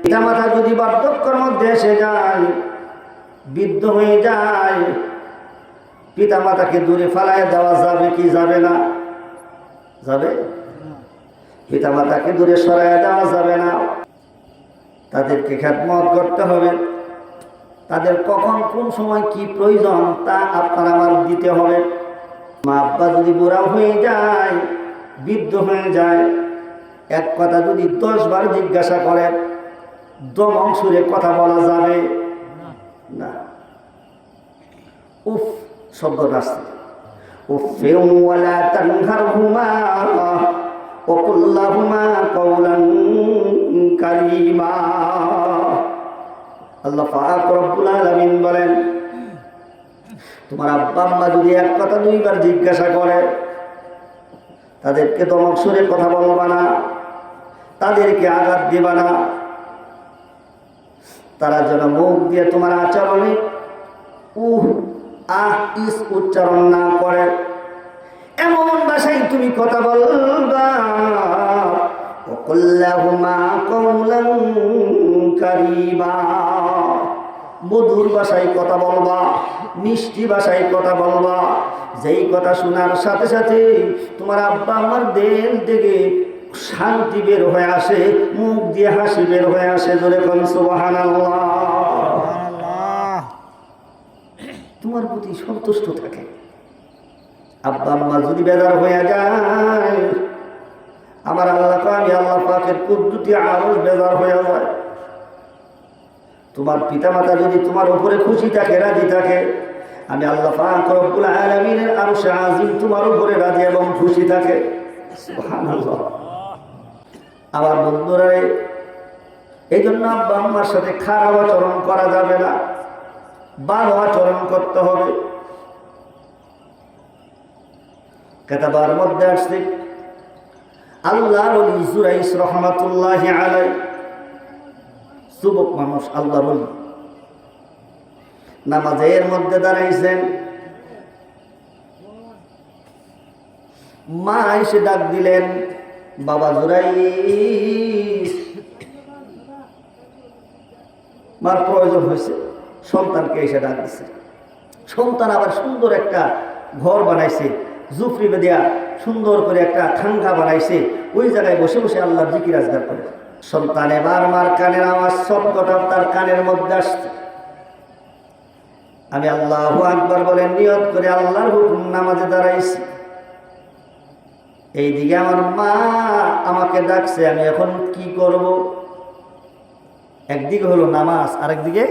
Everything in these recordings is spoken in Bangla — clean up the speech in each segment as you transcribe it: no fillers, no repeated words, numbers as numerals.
পিতামাতা যদি বার্ধক্যের মধ্যে এসে যায়, বৃদ্ধ হয়ে যায়, পিতামাতাকে দূরে ফেলায় দেওয়া যাবে কি যাবে না? যাবে। পিতামাতাকে দূরে সরাইয়া দেওয়া যাবে না। তাদেরকে খেদমত করতে হবে। তাদের কখন কোন সময় কি প্রয়োজন তা আপনার আমার দিতে হবে। মা আব্বা যদি বুড়া হয়ে যায়, বৃদ্ধ হয়ে যায়, এক কথা যদি 10 বার জিজ্ঞাসা করেন, দমক সুরে কথা বলা যাবে না। উফ শব্দটা আসছে। উফে ওয়ালা তানহারহুমা ওয়া কুল লাহুমা কাওলান কারীমা। আল্লাহ পাক রব্বুল আলামিন বলেন, তোমার আব্বা আম্মা যদি এক কথা 2 বার জিজ্ঞাসা করে, তাদেরকে দমক সুরে কথা বলবা না, তাদেরকে আঘাত দিবা না। তারা যেন মুখ দিয়ে তোমার আচরণে উহ আহ ইস উচ্চারণ না করে, এমন ভাষায় তুমি কথা বলবা। ওয়াকুল্লাহুমা কাওলান কারীমা, মধুর ভাষায় কথা বলবা, মিষ্টি ভাষায় কথা বলবা, যেই কথা শোনার সাথে সাথে তোমার আব্বা আমার দিল থেকে শান্তি বের হয়ে আসে, মুখ দিয়ে হাসি বের হয়ে আসে। জোরে কোন সুবহানাল্লাহ। তোমার প্রতি সন্তুষ্ট থাকে। আব্বা আম্মা যদি বেজার হয়ে যায়, আমার আল্লাহ আমি আল্লাহ পাকের কুদরতি আরশ বেজার হয়ে যায়। তোমার পিতামাতা যদি তোমার উপরে খুশি থাকে, রাজি থাকে, আমি আল্লাহ পাক রব্বুল আলামিনের আরশে আজিম তোমার উপরে রাজি এবং খুশি থাকে। সুবহানাল্লাহ। আমার বন্ধুরা, এই জন্য আব্বা আম্মার সাথে খারাপ আচরণ করা যাবে না, ভালো আচরণ করতে হবে। কেতাবার মধ্যে আসছে, আল্লাহর ওলি জুরাইস রহমাতুল্লাহি আলাইহি, যুবক মানুষ, আল্লাহর ওলি, নামাজের মধ্যে দাঁড়াইছেন। মা এসে ডাক দিলেন, বাবা জুরাইস। মার প্রয়োজন হয়েছে, সন্তানকে এসে ডাক দিছে। সন্তান আবার সুন্দর একটা ঘর বানাইছে, জুফরি বেদিয়া সুন্দর করে একটা খাঙ্গা বানাইছে, ওই জায়গায় বসে বসে আল্লাহর জিকির আজগার করে। সন্তান এবার মার কানের আওয়াজ শব্দটা তার কানের মধ্যে আসছে। আমি আল্লাহু আকবার বলে নিয়ত করে আল্লাহর হুকুম নামাজে দাঁড়াইছি। এইদিকে আমার মা আমাকে ডাকছে, আমি এখন কি করব? একদিকে হলো নামাজ, আরেকদিকে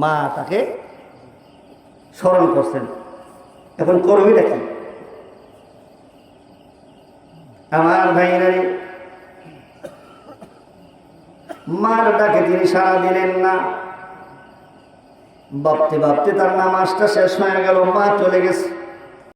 মা তাকে স্মরণ করছেন। এখন করবি নাকি? আমার ভাইরা, মার ডাকে তিনি সাড়া দিলেন না। ভাবতে ভাবতে তার নামাজটা শেষ হয়ে গেল, মা চলে গেছে।